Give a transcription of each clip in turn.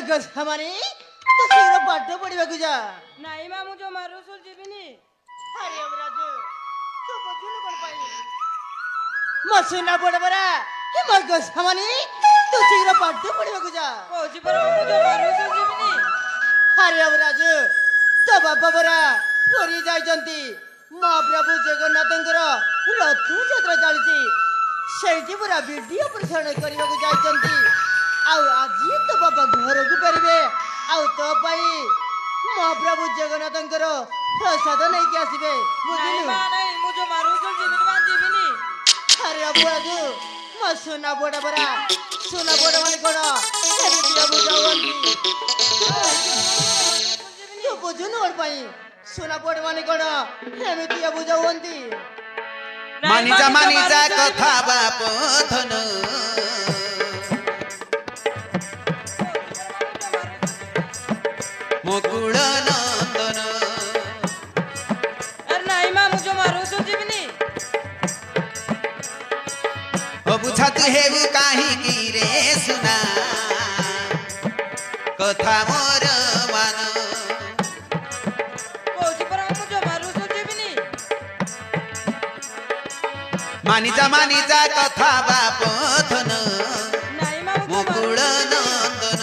ଗଛମାନେ ତ ଶୀଘ୍ର ପାଠ ପଢିବାକୁ ଯା। ନାଇଁ ମା ମୁଁ ଜମାରୁ ସ୍କୁଲ ଯିବିନି। ଆରେ ଅମରାଜ ତୁ ବୁଝୁନୁ କଣ ପାଇଁ ମୋ ସୁନା ବଡ଼ ବରା ହେ ମୋ ଗଛମାନେ ତୁ ଶୀଘ୍ର ପାଠ ପଢିବାକୁ ଯା। କହୁଛି ପରା ମୁଁ ଜମାରୁ ସ୍କୁଲ ଯିବିନି। ଆରେ ଅମରାଜ ତୋ ବାପା ବରା ପୁରୀ ଯାଇଛନ୍ତି। ମହାପ୍ରଭୁ ଜଗନ୍ନାଥଙ୍କର ରଥଯାତ୍ରା ଚାଲିଛି। ସେଇଠି ପୁରା ଭିଡିଓ ପ୍ରସାରଣ କରିବାକୁ ଯାଇଛନ୍ତି। ଆଉ ଆଜି ତୋ ବାପା ଘରକୁ ଫେରିବେ। ଆଉ ତୋ ପାଇଁ ମହାପ୍ରଭୁ ଜଗନ୍ନାଥଙ୍କର ପ୍ରସାଦ ନେଇକି ଆସିବେ। ନାଇଁ ବୁଝିଲୁ? ମା ନାଇଁ ମୁଁ ଜମାରୁ ସ୍କୁଲ ଯିବିନି ମା ଯିବିନି। ଆରେ ଅପରାଧୁ ମୋ ସୁନା ବଡ଼ ବରା ସୁନା ବଡ଼ ମାନେ କଣ ଏମିତି ବୁଝାଉନ୍ତି। ତୁ ବୁଝୁନୁ କଣ ପାଇଁ ସୁନା ବଡ଼ ମାନେ କଣ ଏମିତି ବୁଝାଉନ୍ତି। ମାନିଯା ମାନିଯା କଥା ବାପ ଧନ ମୁକୁଳ ନନ୍ଦନ ଆରେ ନାଇଁ ମା ମୁଁ ଜମାରୁ ସ୍କୁଲ ଯିବିନି। ବୁଝା ତୁ ହେବୁ କାହିଁକି ରେ ସୁନା କଥା ମୋର ମାନ କହୁଛି ପରା ମୁଁ ଜମାରୁ ସ୍କୁଲ ଯିବିନି। ମାନିଯା ମାନିଯା କଥା ବାପ ଧନ ନାଇଁ ମା ମୁଁ ମୁକୁଳ ଜମାରୁ ନନ୍ଦନ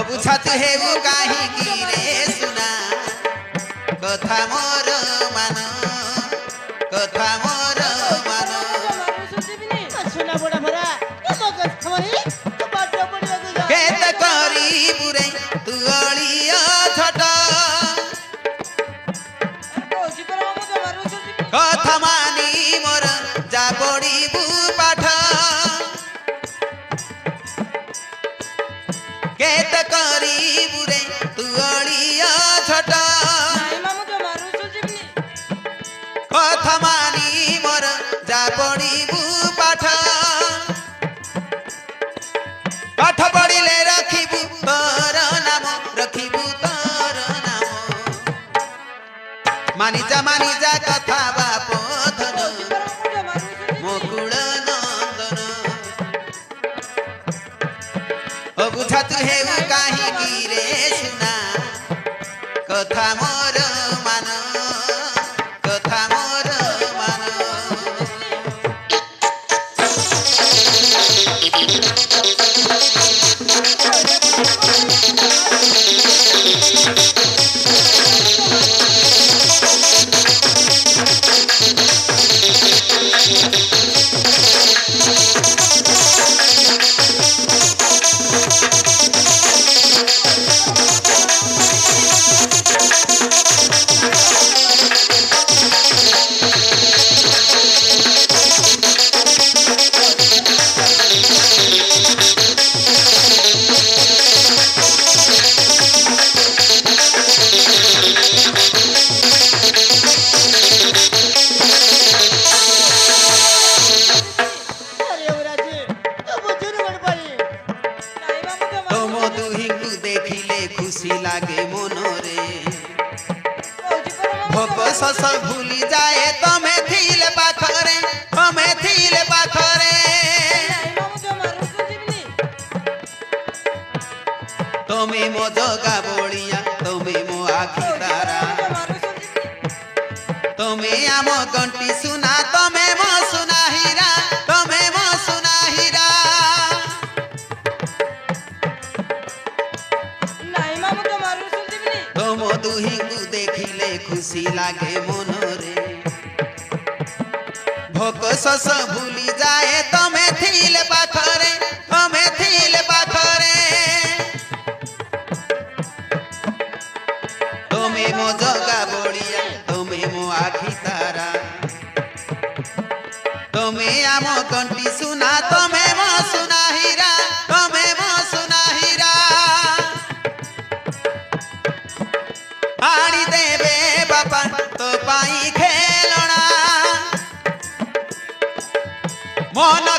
ବୁଝା ତୁ ହେବୁ କାହିଁକି ରେ ସୁନା କଥା ମୋର ମାନ କଥା ମୋର ମାନ ସ୍କୁଲ ଯିବିନି। ମୋ ସୁନା ବଡ଼ ବରା ମୋ ଗଛମାନେ ତୁ ପାଠ ପଢିବାକୁ ଯା। କେତେ କରିବୁ ରେ ତୁ ଅଳିଅ ଛଟ କହୁଛି ପରା ମୁଁ ଜମାରୁ ସ୍କୁଲ ଯିବିନି। କଥା ମାନି ମୋର ଯା ପଢିବୁ ପାଠ କେତେ କରିବୁ ରେ ତୁ ଅଳିଅ ଛଟ ନାଇଁ ମା ମୁଁ ଜମାରୁ ସ୍କୁଲ ଯିବିନି। କଥା ମାନି ମୋର ଯା ପଢିବୁ ପାଠ ପାଠ ପଢିଲେ ରଖିବୁ ତୋର ନାମ ରଖିବୁ ତୋର ନାମ ମାନିଯା ମାନିଯା କଥା ବାପ ଧନ କହୁଛି ପରା ମୁଁ ଜମାରୁ ସ୍କୁଲ ଯିବିନି। ମୁକୁଳ ନନ୍ଦନ ବୁଝା ତୁ ହେବୁ କାହିଁକି ରେ ସୁନା କଥା ମୋର ମାନ କଥା ମୋର ମାନ ଆରେ ଅମରାଜ ତୁ ବୁଝୁନୁ କଣ ପାଇଁ ନାଇଁ ମା ମୁଁ ଜମାରୁ ତମ ଦୁହିଁଙ୍କୁ ଦେଖିଲେ ଖୁସି ଲାଗେ ମନରେ କହୁଛି ପରା ମୁଁ ଭୋକ ଶୋଷ ଭୁଲି ଯାଏ ତମେ ଥିଲେ ପାଖରେ ତମେ ଥିଲେ ପାଖରେ ନାଇଁ ମା ମୁଁ ଜମାରୁ ସ୍କୁଲ ଯିବିନି। ତମେ ମୋ ଜଗା ବଳିଆ ତମେ ମୋ ଆଖି ତାରା ଜମାରୁ ସ୍କୁଲ ଯିବିନି। ତମେ ଆମ ଗଣ୍ଟି ସୁନା ତମେ ମୋ ସୁନା ହୀରା ତମେ ମୋ ସୁନା ହୀରା ନାଇଁ ମା ମୁଁ ଜମାରୁ ସ୍କୁଲ ଯିବିନି। ତମ ଦୁହିଁଙ୍କୁ ଦେଖିଲେ ଖୁସି ଲାଗେ ମନରେ ଭୋକ ଶୋଷ ଭୁଲି ଯାଏ ତମେ ଥିଲେ ପାଖରେ ତମେ ଥିଲେ ପାଖରେ ତମେ ମୋ ଜଗା ବଳିଆ ତମେ ମୋ ଆଖି ତାରା ତମେ ଆମ ଗଣ୍ଟି ସୁନା ତମେ ମୋ ସୁନା ହୀରା ତମେ ମୋ ସୁନା ହୀରା ଆଣି ଦେବେ ବାପା ତୋ ପାଇଁ ଖେଳଣା ମନ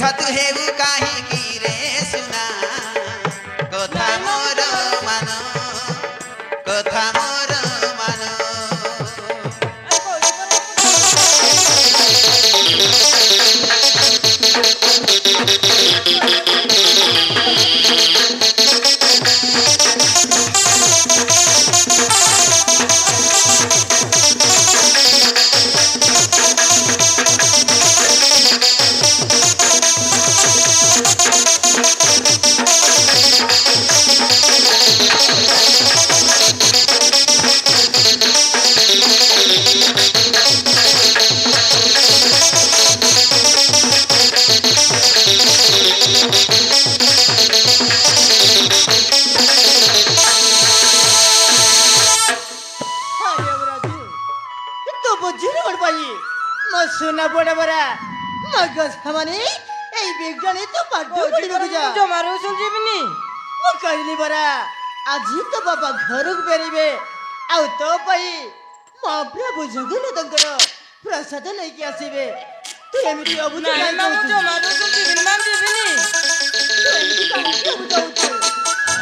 କଥା ତୁ ହେବୁ କାହିଁକି ରେ ସୁନା କଥା ମୋର ମାନ କଥା ମୋର ମାନ କହୁଛି ପରା আরে রাজু তো বুঝিনি বড় ভাই মো সোনা বড় বড় মগজ খামানি এই বিজ্ঞানী তো পাঠ କହୁଛି ପଢିବାକୁ ପରା ଯା ମୁଁ ଜମାରୁ ଶୁଣିଯିବିନି ମୁଁ କହିଲି ପରା ଆଜି ତ ବାପା ଘରକୁ ଫେରିବେ ଆଉ ତୋ ପାଇଁ ମହାପ୍ରଭୁ ଜଗନ୍ନାଥଙ୍କର ପ୍ରସାଦ ନେଇକି ଆସିବେ ତୁ ଏମିତି ଅବୁଝ ନାଇଁ ମା ମୁଁ ଜମାରୁ ଶୁଣିଯିବିନି ମା ଯିବିନି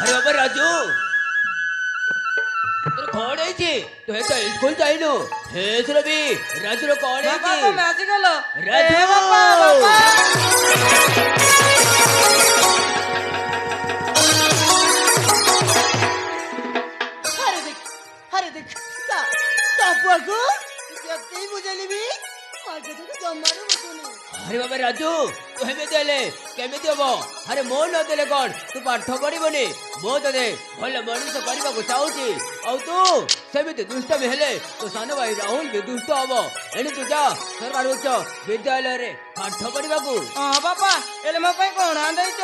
अरे बाबा राजू तोर कौन है जी तो है तो स्कूल जाइनो हे रवि राजू रो कौन है ବାପା जी ତମେ ଆସିଗଲ ରାଜୁ! ଏ ବାପା ବାପା ଆରେ ଦେଖ ତା ପୁଅକୁ ଯେତେ ବୁଝେଇଲି ବି ମାଗେକୁ ଜମାରୁ ବୁଝୁନି अरे बाबा राजू तू हेमे देले केमिति हबो अरे मो न देले कोन तू पाठ पढिबनी मो तदे भल मनुष्य करबा को चाहूची औ तू सेमिति दुष्ट में हेले तो सानो भाई राहुल भी दुष्ट हबो एनी तू जा सरकार उच्च विद्यालय रे पाठ पढिबा को ହଁ ବାପା ହେଲେ ମୋ ପାଇଁ କଣ ଆଣିଦେଇଛ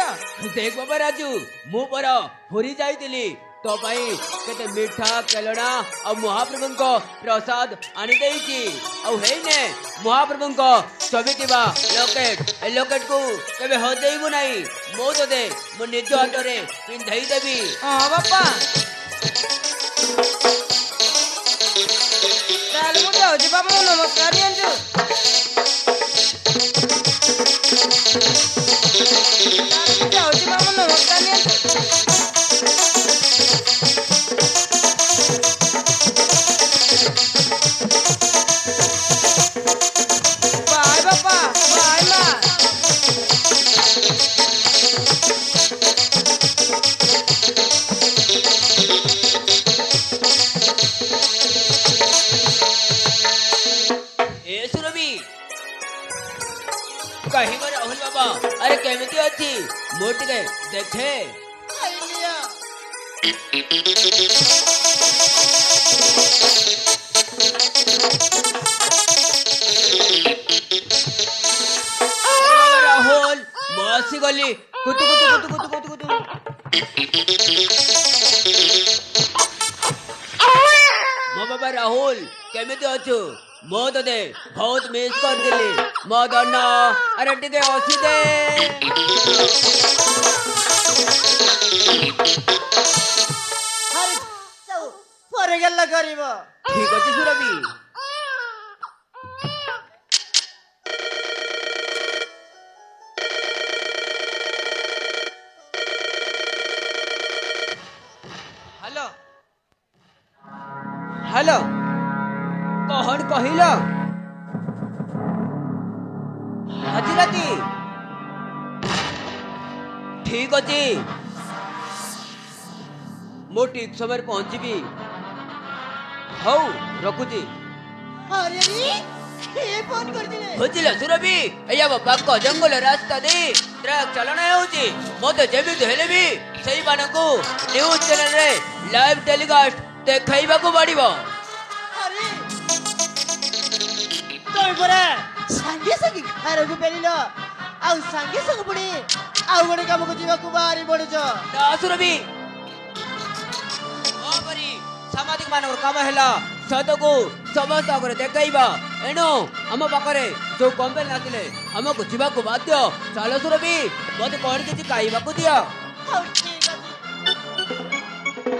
देख बाबा राजू मु पर पुरी जाइतिली तो भाई केते मीठा केलना और महाप्रभु को प्रसाद आनी देइची और हे ने महाप्रभु को छबितिबा लॉकेट ए लॉकेट को केबे हो देइबु नाही मो तो दे मो निज हाथ रे पिंधाई देबी ହଁ ବାପା ତାହେଲେ ମୁଁ ଯାଉଛି ବାପା ମୁଁ ନମସ୍କାର ନିଅନ୍ତୁ ତାହେଲେ ମୁଁ ଯାଉଛି ବାପା ନମସ୍କାର ନିଅନ୍ତୁ ବାଏ ବାପା ବାଏ ମା ए सुरभि कहीं को राहुल बाबा अरे केमिति अछि मोटिके देखे ଆଇଲିଆ राहुल मसी गली कुतु कुतु कुतु कुतु कुतु कुतु मो बाबा राहुल केमिति अछु मो तो दे बहुत मिस कर दिली मो दन अरे टिके अछि दे ଆରେ ଯାଉ ପରେ ଗେଲ କରିବ ठीक अछि सुरभि ହ୍ୟାଲୋ हेलो कौन कहिल हाजिराती ठीक अच्छी मो ठीक समय पहुंचबी हौ रखुची ଆରେ କିଏ ଫୋନ କରିଥିଲେ ବୁଝିଲ ସୁରଭି ଏଇଆ ବାପାଙ୍କ ଜଙ୍ଗଲ ରାସ୍ତା ଦେଇ ଟ୍ରକ୍ ଚାଲନା ହେଉଛି ମୋତେ ଯେମିତି ହେଲେ ବି ସେଇମାନଙ୍କୁ ନ୍ୟୁଜ୍ ଚ୍ୟାନେଲରେ ଲାଇଭ୍ ଟେଲିକାଷ୍ଟ ଦେଖାଇବାକୁ ପଡ଼ିବ ଆରେ ତମେ ପରା ସାଙ୍ଗେ ସାଙ୍ଗେ ଘରକୁ ଫେରିଲ ଆଉ ସାଙ୍ଗେ ସାଙ୍ଗେ ପୁଣି ଆଉ ଗୋଟେ କାମକୁ ଯିବାକୁ ବାହାରି ପଡୁଛ ନା ସୁରଭି ପରି ସାମ୍ବାଦିକ ମାନଙ୍କର କାମ ହେଲା ସତକୁ ସମସ୍ତ ଆଗରେ ଦେଖାଇବା ଏଣୁ ଆମ ପାଖରେ ଯୋଉ କମ୍ପ୍ଲେନ୍ ଆସିଲେ ଆମକୁ ଯିବାକୁ ବାଧ୍ୟ ଚାଲ ସୁରଭି ମୋତେ କଣ କିଛି ଖାଇବାକୁ ଦିଅ ହଉ ଠିକ ଅଛି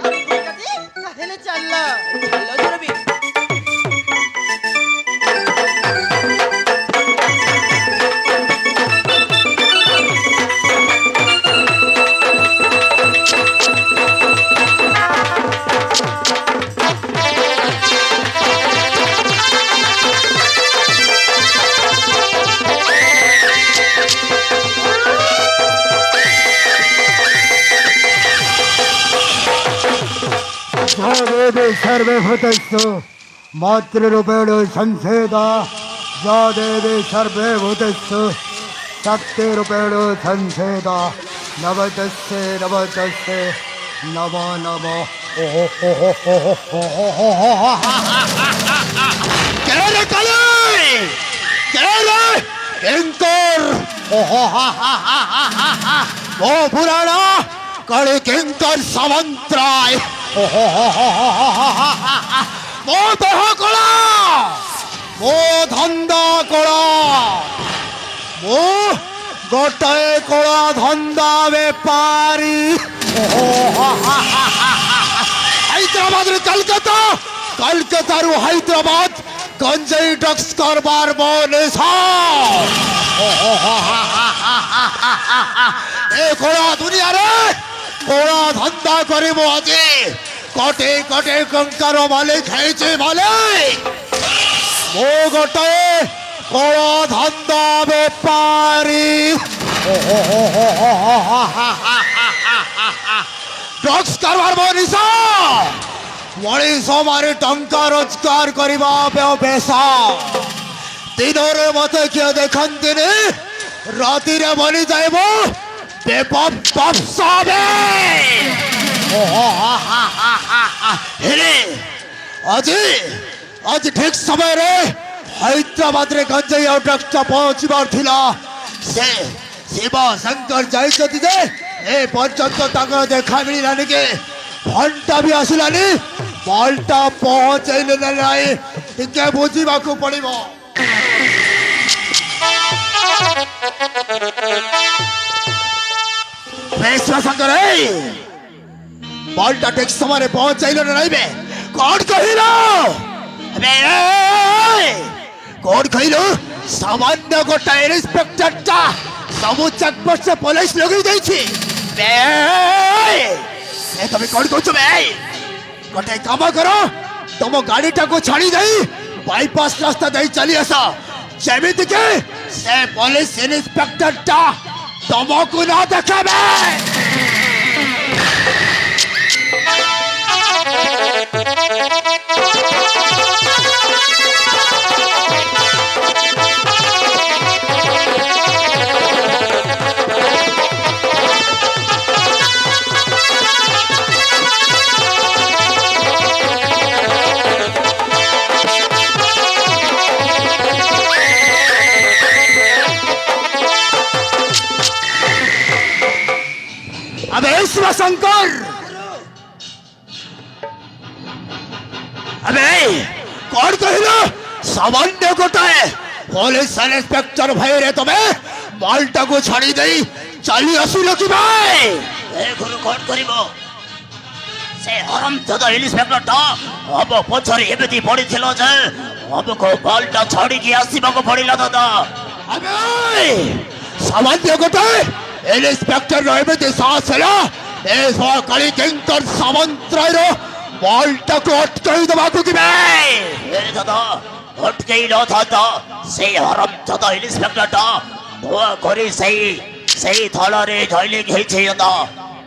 ଆଉ ଠିକ ଅଛି ତାହେଲେ ଚାଲ ଚାଲ ସୁରଭି देवी सर्वभूतेषु मातृरूपेण संसेदा या देवी सर्वभूतेषु शक्तिरूपेण संसेदा नवतस्ये नवतस्ये नमो नमो কেরে কিঙ্কর ও পুরাণ কলে কিঙ্কর সামন্ত্রায় মো দেহ কলা মো ধন্দা কলা মো গোটাଏ কলা ধন্দা বেপারি হায়দ্রাবাদରୁ কলকাতা কলকাতাରୁ হায়দ্রাবাদ গঞ্জেই ড্রগস করবার মনেশা এ কোড়া দুনিয়ারে কোড়া ধন্দা করিব আজি কটে কটে কঙ্কার মালিক হয়েছে মালিক মো গোটাଏ কোড়া ধন্দা বেপারি ড্রগস করবার মনীষা মଣିଷ ମାରି ଟଙ୍କା ରୋଜଗାର କରିବା ବେଶା ଦିନରେ ମତେ କିଏ ଦେଖନ୍ତିନି ରାତିରେ ବନି ଯାଇବ ହେଲେ ଆଜି ଆଜି ଠିକ ସମୟରେ ହାଇଦ୍ରାବାଦରେ ଗଞ୍ଜେଇ ଆଉ ଡ୍ରଗ୍ସଟା ପହଞ୍ଚିବାର ଥିଲା ସେ ଶିବ ଶଙ୍କର ଯାଇଛନ୍ତି ଯେ ଏ ପର୍ଯ୍ୟନ୍ତ ତାଙ୍କର ଦେଖା ମିଳିଲାନି କି ଘଣ୍ଟା ବି ଆସିଲାନି ବଲଟା ପହଞ୍ଚେଇଲେ ନା ନାହିଁ ଟିକେ ବୁଝିବାକୁ ପଡିବ ଶଙ୍କର ବଲଟା ଠିକ ସମୟରେ ପହଞ୍ଚେଇଲେ ନା ନାହିଁ ବେ କଣ କହିଲ କଣ କହିଲୁ ସାମାନ୍ୟ ଗୋଟାଏ ଇନ୍ସପେକ୍ଟରଟା ସବୁ ଚେକପୋଷ୍ଟ ପୋଲିସ ଲଗେଇ ଦେଇଛି তুমি কোন করছো ভাই গোটে কাম করো তোম গাড়িটাকে ছাড়ি যাই বাইপাস রাস্তা দিয়ে চলি আস যেমিতিকে সে পুলিশ ইন্সপেক্টরটা তোমাকে না দেখাবে শঙ্কর আবে কোন কহিল সামান্য গোটাଏ পুলিশ ইন্সপেক্টর ভাইরে তুমি মালটাকে ছাড়ি দেই চালি আসিল কি ভাই এখন কোন করিব সে হরম দাদা ইন্সপেক্টরটা হব পছরে এবেতি পড়িছিল যে হবকো মালটা ছাড়িকি আসিବାକୁ পড়িলা দাদা আবে সামান্য গোটাଏ ইন্সপেক্টর এবেতি সাহস ହେଲା ଏ ସକାଳି କିଙ୍କର ସାମନ୍ତରାୟର ବଲଟାକୁ ଅଟକାଇ ଦେବାକୁ ଯିବେ ଦାଦା ଅଟକାଇ ନଥାନ୍ତା ସେଇ ହରମ ଦାଦା ଇନ୍ସପେକ୍ଟରଟା ଧୂଆ କରି ସେଇ ଥଳରେ ଜଏନିଂ ହେଇଛି ଦାଦା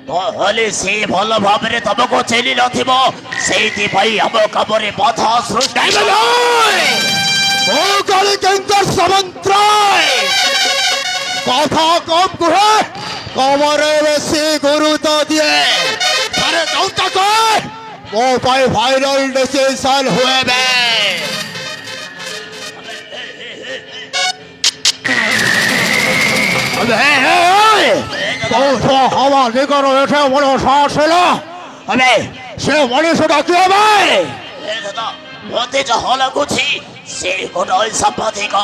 ନହେଲେ ସେ ଭଲ ଭାବରେ ତମକୁ ଚିହ୍ନି ନଥିବ ସେଇଥିପାଇଁ ଆମ କାମରେ ବାଧା ସୃଷ୍ଟି ସକାଳି କିଙ୍କର ସାମନ୍ତରାୟ কথা কম কুহে কমরে বেশি গুরুত্ব দিয়ে আরে চৌকা কর মো পাই ভাইরাল ডিসিশন হুয়ে বে আবে তো তো হাওয়া নিগর এসে বড় শ্বাস হলো আবে সে মনীষটা কি হবে দাদা মতে যা লাগুছি সে গোটাই সাংবাদিক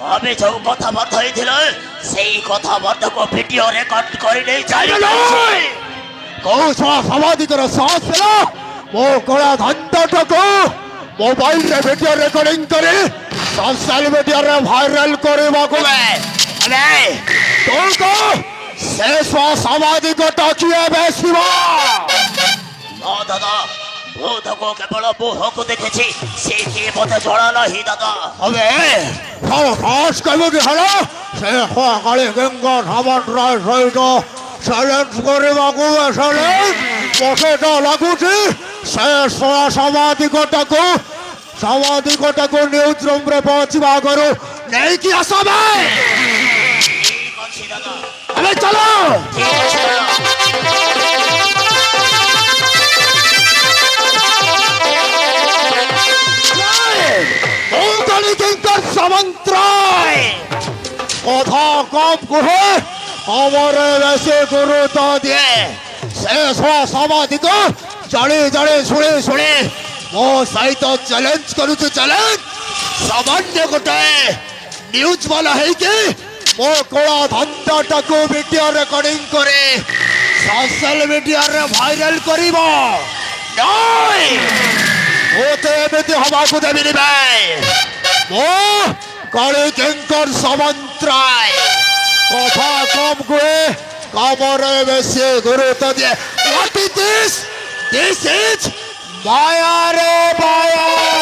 আমি যে কথাবার্তা হয়েছিল সেই কথাবার্তাকে ভিডিও রেকর্ড করে নেই যাই কৌশ সাংবাদিকের সাহস পেল মো কড়া ধন্দাটাকে মোবাইলে ভিডিও রেকর্ডিং করে সোশ্যাল মিডিয়ারে ভাইরাল କରିବାକୁ আরে তো শেষ সাংবাদিকটা কিଏ বেশিব না দাদা ভূতକୁ କେବଳ ବୋହକୁ ଦେଖିଛି ସେ କିଏ ମତେ ଜଣା ନାହିଁ ଦାଦା હવે ଖାସ କେମିତି ହେଲା ସେ ସକାଳେ ଗଙ୍ଗା ସାମନ୍ତରାୟ ସହିତ ଚ୍ୟାଲେଞ୍ଜ କରିବାକୁ ଆସିଲେ ମତେ ତ ଲାଗୁଛି ସେ ସାମ୍ବାଦିକଟାକୁ ନ୍ୟୁଜ୍ ରୁମ୍ରେ ପହଞ୍ଚିବା ଆଗରୁ ନେଇକି ଆସ ବେ। ଏବେ ଚାଲ। সামন্তরায় কথা কম কুহে আমার বেশি গুরুত্ব দিয়ে শেষ হওয়া সাংবাদিক জানি জানি শুনে শুনে ମୋ ସହିତ ଚ୍ୟାଲେଞ୍ଜ କରୁଛୁ ଚ୍ୟାଲେଞ୍ଜ। ସାମାନ୍ୟ ଗୋଟାଏ ନ୍ୟୁଜ୍ ବାଲା ହେଇକି ମୋ କଳା ଧନ୍ଦାଟାକୁ ଭିଡିଓ ରେକର୍ଡିଂ କରି ସୋସିଆଲ ମିଡିଆରେ ଭାଇରାଲ କରିବ। ମୋତେ ଏମିତି ହବାକୁ ଦେବିନି ଭାଇ। ମୁଁ କାଳି କିଙ୍କର ସାମନ୍ତରାୟ କଥା କମ୍ କୁହେ କାମରେ ବେଶୀ ଗୁରୁତ୍ୱ ଦିଏ। What is this? This is Maya re Maya.